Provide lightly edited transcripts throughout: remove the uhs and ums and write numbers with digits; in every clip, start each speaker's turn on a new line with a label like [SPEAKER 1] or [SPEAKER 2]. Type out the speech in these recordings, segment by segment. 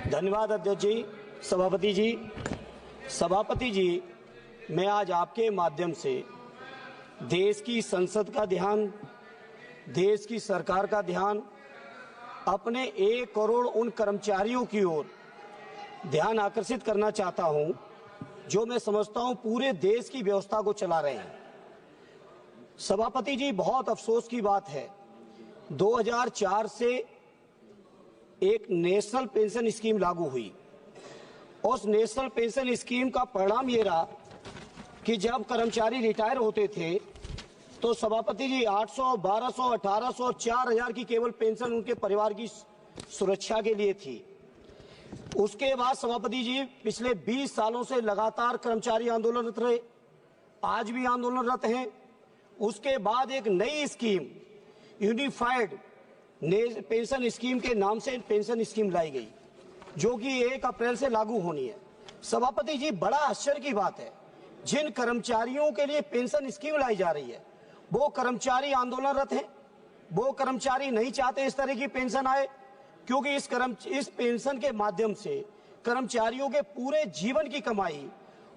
[SPEAKER 1] धन्यवाद अध्यक्ष जी। सभापति जी, मैं आज आपके माध्यम से देश की संसद का ध्यान, देश की सरकार का ध्यान अपने 1 करोड़ उन कर्मचारियों की ओर ध्यान आकर्षित करना चाहता हूं जो मैं समझता हूं पूरे देश की व्यवस्था को चला रहे हैं। सभापति जी, बहुत अफसोस की बात है, 2004 से एक नेशनल पेंशन स्कीम लागू हुई। उस नेशनल पेंशन स्कीम का परिणाम ये रहा कि जब कर्मचारी रिटायर होते थे तो सभापति जी 800, 1200, 1800 और 4000 की केवल पेंशन उनके परिवार की सुरक्षा के लिए थी। उसके बाद सभापति जी पिछले 20 सालों से लगातार कर्मचारी आंदोलनरत रहे, आज भी आंदोलनरत हैं। उसके बाद एक नई स्कीम यूनिफाइड पेंशन स्कीम के नाम से पेंशन स्कीम लाई गई जो कि 1 अप्रैल से लागू होनी है। सभापति जी, बड़ा आश्चर्य की बात है, जिन कर्मचारियों के लिए पेंशन स्कीम लाई जा रही है वो कर्मचारी आंदोलनरत हैं। वो कर्मचारी नहीं चाहते इस तरह की पेंशन आए, क्योंकि इस पेंशन के माध्यम से कर्मचारियों के पूरे जीवन की कमाई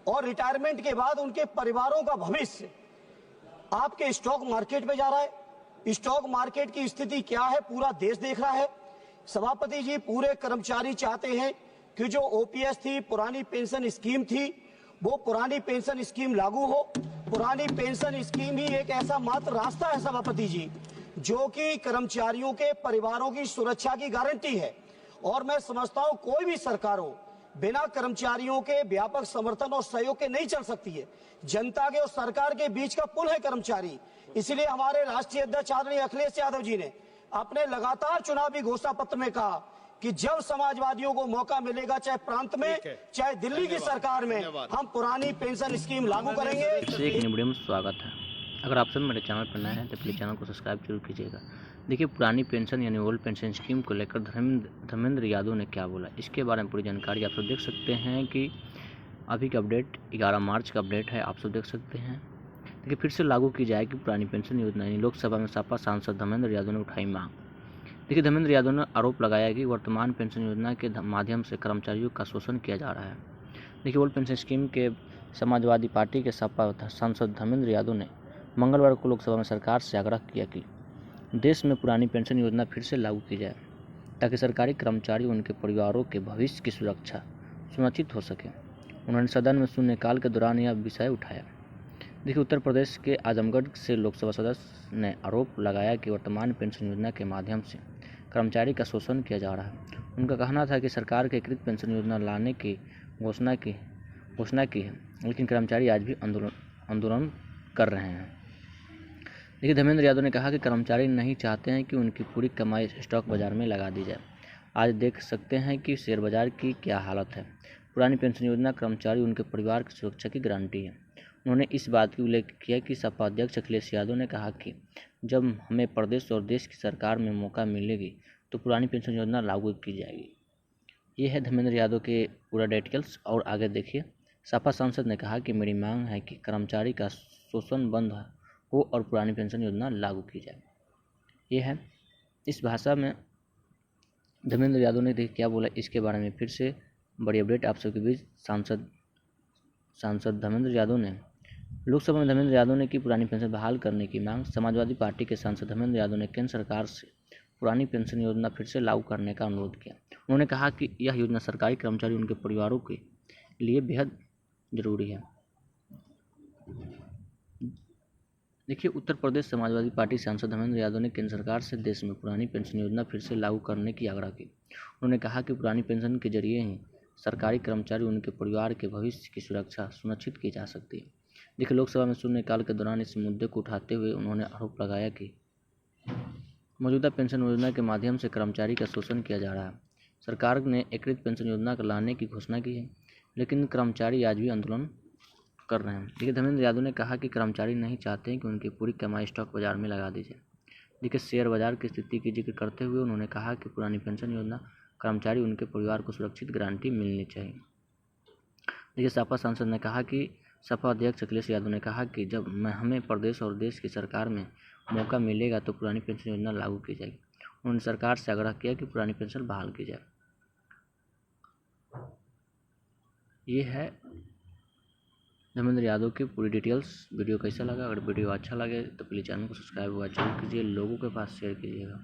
[SPEAKER 1] और रिटायरमेंट के बाद उनके परिवारों का भविष्य आपके स्टॉक मार्केट में जा रहा है। स्टॉक मार्केट की स्थिति क्या है पूरा देश देख रहा है। सभापति जी, पूरे कर्मचारी चाहते हैं कि जो ओपीएस थी, पुरानी पेंशन स्कीम थी, वो पुरानी पेंशन स्कीम लागू हो। पुरानी पेंशन स्कीम ही एक ऐसा मात्र रास्ता है सभापति जी जो कि कर्मचारियों के परिवारों की सुरक्षा की गारंटी है। और मैं समझता हूं कोई भी सरकार हो बिना कर्मचारियों के व्यापक समर्थन और सहयोग के नहीं चल सकती है। जनता के और सरकार के बीच का पुल है कर्मचारी। इसलिए हमारे राष्ट्रीय अध्यक्ष आदरणीय अखिलेश यादव जी ने अपने लगातार चुनावी घोषणा पत्र में कहा कि जब समाजवादियों को मौका मिलेगा, चाहे प्रांत में चाहे दिल्ली की सरकार में, हम पुरानी पेंशन स्कीम लागू करेंगे।
[SPEAKER 2] एक वीडियो में स्वागत है। अगर आप सब मेरे चैनल पर नए हैं तो प्लीज़ चैनल को सब्सक्राइब जरूर कीजिएगा। देखिए, पुरानी पेंशन यानी ओल्ड पेंशन स्कीम को लेकर धर्मेंद्र यादव ने क्या बोला, इसके बारे में पूरी जानकारी आप सब देख सकते हैं कि अभी का अपडेट 11 मार्च का अपडेट है, आप सब देख सकते हैं। देखिए, फिर से लागू की जाएगी पुरानी पेंशन योजना। लोकसभा में सपा सांसद धर्मेंद्र यादव ने उठाई मांग। देखिए, धर्मेंद्र यादव ने आरोप लगाया कि वर्तमान पेंशन योजना के माध्यम से कर्मचारियों का शोषण किया जा रहा है। देखिए, ओल्ड पेंशन स्कीम के समाजवादी पार्टी के सपा सांसद धर्मेंद्र यादव ने मंगलवार को लोकसभा में सरकार से आग्रह किया कि देश में पुरानी पेंशन योजना फिर से लागू की जाए ताकि सरकारी कर्मचारी उनके परिवारों के भविष्य की सुरक्षा सुनिश्चित हो सके। उन्होंने सदन में शून्यकाल के दौरान यह विषय उठाया। देखिए, उत्तर प्रदेश के आजमगढ़ से लोकसभा सदस्य ने आरोप लगाया कि वर्तमान पेंशन योजना के माध्यम से कर्मचारी का शोषण किया जा रहा है। उनका कहना था कि सरकार के एकीकृत पेंशन योजना लाने की घोषणा की है, लेकिन कर्मचारी आज भी आंदोलन कर रहे हैं। देखिए, धर्मेंद्र यादव ने कहा कि कर्मचारी नहीं चाहते हैं कि उनकी पूरी कमाई स्टॉक बाजार में लगा दी जाए। आज देख सकते हैं कि शेयर बाजार की क्या हालत है। पुरानी पेंशन योजना कर्मचारी उनके परिवार की सुरक्षा की गारंटी है। उन्होंने इस बात की उल्लेख किया कि सपा अध्यक्ष अखिलेश यादव ने कहा कि जब हमें प्रदेश और देश की सरकार में मौका मिलेगी तो पुरानी पेंशन योजना लागू की जाएगी। ये है धर्मेंद्र यादव के पूरा डिटेल्स। और आगे देखिए, सपा सांसद ने कहा कि मेरी मांग है कि कर्मचारी का शोषण बंद हो और पुरानी पेंशन योजना लागू की जाए। ये है इस भाषा में धर्मेंद्र यादव ने देखिए क्या बोला, इसके बारे में फिर से बड़ी अपडेट आप सबके बीच। सांसद धर्मेंद्र यादव ने लोकसभा में धर्मेंद्र यादव ने की पुरानी पेंशन बहाल करने की मांग। समाजवादी पार्टी के सांसद धर्मेंद्र यादव ने केंद्र सरकार से पुरानी पेंशन योजना फिर से लागू करने का अनुरोध किया। उन्होंने कहा कि यह योजना सरकारी कर्मचारी उनके परिवारों के लिए बेहद जरूरी है। देखिए, उत्तर प्रदेश समाजवादी पार्टी सांसद धर्मेंद्र यादव ने केंद्र सरकार से देश में पुरानी पेंशन योजना फिर से लागू करने की आग्रह की। उन्होंने कहा कि पुरानी पेंशन के जरिए ही सरकारी कर्मचारी उनके परिवार के भविष्य की सुरक्षा सुनिश्चित की जा सकती है। देखिए, लोकसभा में शून्यकाल के दौरान इस मुद्दे को उठाते हुए उन्होंने आरोप लगाया कि मौजूदा पेंशन योजना के माध्यम से कर्मचारी का शोषण किया जा रहा है। सरकार ने एकीकृत पेंशन योजना लाने की घोषणा की है, लेकिन कर्मचारी आज भी आंदोलन कर रहे हैं। देखिए, धर्मेंद्र यादव ने कहा कि कर्मचारी नहीं चाहते हैं कि उनकी पूरी कमाई स्टॉक बाजार में लगा दी जाए। देखिए, शेयर बाजार की स्थिति की जिक्र करते हुए उन्होंने कहा कि पुरानी पेंशन योजना कर्मचारी उनके परिवार को सुरक्षित गारंटी मिलनी चाहिए। देखिए, सपा सांसद ने कहा कि सपा अध्यक्ष अखिलेश यादव ने कहा कि जब हमें प्रदेश और देश की सरकार में मौका मिलेगा तो पुरानी पेंशन योजना लागू की जाएगी। उन्होंने सरकार से आग्रह किया कि पुरानी पेंशन बहाल की जाए। ये है धर्मेंद्र यादव की पूरी डिटेल्स। वीडियो कैसा लगा? अगर वीडियो अच्छा लगे तो प्लीज़ चैनल को सब्सक्राइब जरूर कीजिए, लोगों के पास शेयर कीजिएगा।